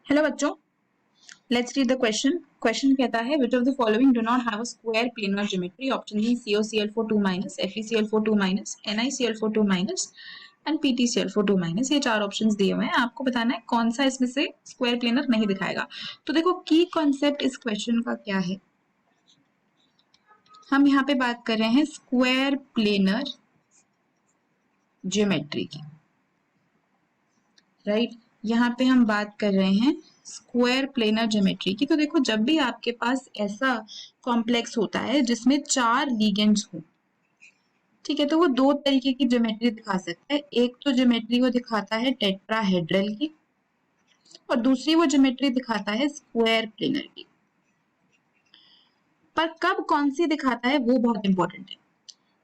Hello बच्चों, let's read the question. Question कहता है which of the following do not have a square planar geometry. Option D COCl4 2-, FeCl4 2-, NiCl4 2- and PtCl4 2-। ये चार options दिए हुए हैं, आपको बताना है कौन सा इसमें से स्क्वायर प्लेनर नहीं दिखाएगा। तो देखो की कॉन्सेप्ट इस क्वेश्चन का क्या है, हम यहाँ पे बात कर रहे हैं स्क्वायर प्लेनर ज्योमेट्री की, राइट। यहाँ पे हम बात कर रहे हैं स्क्वायर प्लेनर ज्योमेट्री की। तो देखो, जब भी आपके पास ऐसा कॉम्प्लेक्स होता है जिसमें चार लीगेंड्स हो, ठीक है, तो वो दो तरीके की ज्योमेट्री दिखा सकता है। एक तो ज्योमेट्री वो दिखाता है टेट्राहेड्रल की, और दूसरी वो ज्योमेट्री दिखाता है स्क्वायर प्लेनर की। पर कब कौन सी दिखाता है वो बहुत इंपॉर्टेंट है।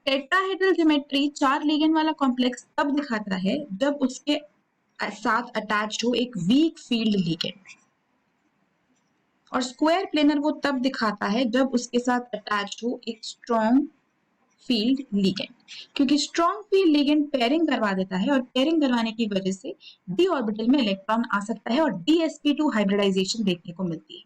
टेट्राहेड्रल ज्योमेट्री चार लीगेंड वाला कॉम्प्लेक्स तब दिखाता है जब उसके साथ अटैच्ड हो एक वीक फील्ड लीगेंड, और स्क्वायर प्लेनर वो तब दिखाता है जब उसके साथ अटैच्ड हो एक स्ट्रॉन्ग फील्ड लीगेंड। क्योंकि स्ट्रॉन्ग फील्ड लीगेंड पेयरिंग करवा देता है, और पेयरिंग करवाने की वजह से डी ऑर्बिटल में इलेक्ट्रॉन आ सकता है और DsP2 हाइब्रिडाइजेशन देखने को मिलती है।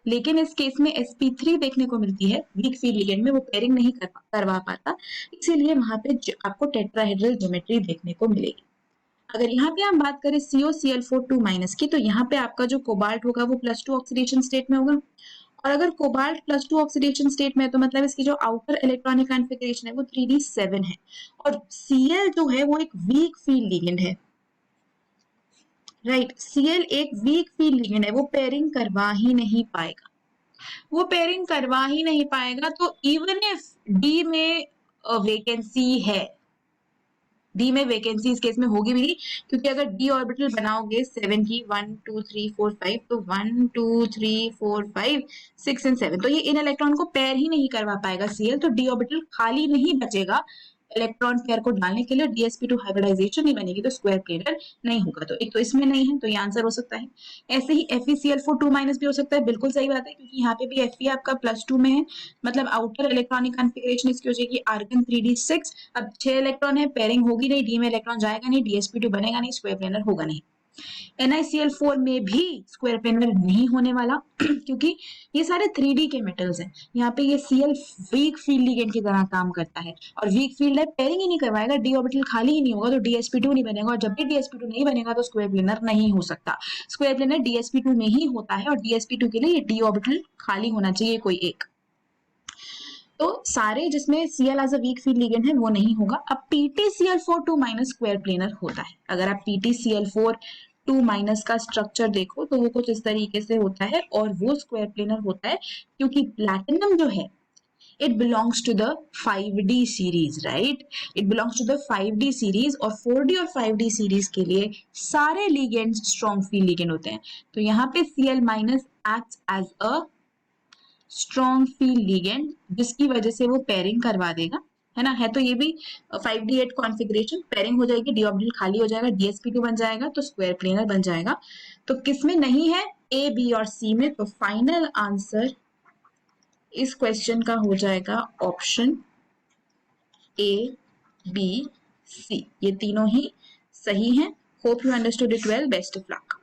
लेकिन इस केस में sp3 देखने को मिलती है, वीक फील्ड लिगेंड में वो पेयरिंग नहीं करवा पाता, इसीलिए वहां पे आपको टेट्राहेड्रल ज्योमेट्री देखने को मिलेगी। अगर यहाँ पे हम बात करें COCl4 2- की, तो यहाँ पे आपका जो कोबाल्ट होगा वो +2 ऑक्सीडेशन स्टेट में होगा। और अगर कोबाल्ट +2 ऑक्सीडेशन स्टेट में है तो मतलब इसकी जो आउटर इलेक्ट्रॉनिक कॉन्फ़िगरेशन है वो 3d7 है, और Cl जो है वो एक वीक फील्ड लिगेंड है, राइट। Cl एक वीक फील्ड लिगेंड है, वो पेयरिंग करवा ही नहीं पाएगा। वो पेयरिंग करवा ही नहीं पाएगा, तो इवन इफ डी में वैकेंसी है, डी में वैकेंसी इस केस में होगी भी नहीं, क्योंकि अगर डी ऑर्बिटल बनाओगे 7 की 1 2 3 4 5, तो 1 2 3 4 5 6 एंड 7, तो ये इन इलेक्ट्रॉन को पेयर ही नहीं करवा पाएगा Cl, तो डी ऑर्बिटल खाली नहीं बचेगा इलेक्ट्रॉन पेयर को डालने के लिए, DsP2 हाइब्रिडाइजेशन नहीं बनेगी, तो स्क्वायर प्लेनर नहीं होगा। तो एक तो इसमें नहीं है, तो ये आंसर हो सकता है। ऐसे ही FeCl4 2- भी हो सकता है, बिल्कुल सही बात है, क्योंकि यहाँ पे भी Fe आपका +2 में है, मतलब आउटर इलेक्ट्रॉनिक कॉन्फ़िगरेशन इसकी हो जाएगी आर्गन 3d6। अब 6 इलेक्ट्रॉन है, पेयरिंग होगी नहीं, डी में इलेक्ट्रॉन जाएगा नहीं, DsP2 बनेगा नहीं, स्क्वायर प्लेनर होगा नहीं। NiCl4 में भी स्क्वायर प्लेनर नहीं होने वाला क्योंकि ये सारे 3D के मेटल्स हैं। यहाँ पे ये Cl वीक फील्ड लिगेंड की तरह काम करता है, और वीक फील्ड है, पेयरिंग ही नहीं करवाएगा, डी ऑर्बिटल खाली ही नहीं होगा, तो DsP2 नहीं बनेगा, और जब भी DsP2 नहीं बनेगा तो स्क्वायर प्लेनर नहीं हो सकता। स्क्वायर प्लेनर DsP2 में ही होता है, और DsP2 के लिए ये डी ऑर्बिटल खाली होना चाहिए कोई एक। तो सारे जिसमें Cl as a weak field ligand है वो नहीं होगा। अब PtCl4 2- स्क्वायर प्लेनर होता है। अगर आप PtCl4 2- का स्ट्रक्चर देखो तो वो कुछ इस तरीके से होता है, और वो स्क्वायर प्लेनर होता है क्योंकि प्लैटिनम जो है it belongs to the 5D series, right. It belongs to the 5D series, और 4D और 5D सीरीज के लिए सारे लिगेंड्स स्ट्रॉन्ग फील्ड लिगेंड होते हैं। तो यहाँ पे Cl- acts as a strong field ligand, जिसकी वजह से वो पेयरिंग करवा देगा, है ना। है तो ये भी 5D8 कॉन्फ़िगरेशन, पेयरिंग हो जाएगी, डी ऑर्बिटल खाली हो जाएगा, DsP2 बन जाएगा, तो स्क्वायर प्लेनर बन जाएगा। तो किस में नहीं है, A, B और C में। तो फाइनल आंसर इस क्वेश्चन का हो जाएगा ऑप्शन A, B, C। ये तीनों ही सही हैं। Hope you understood it well. Best of luck.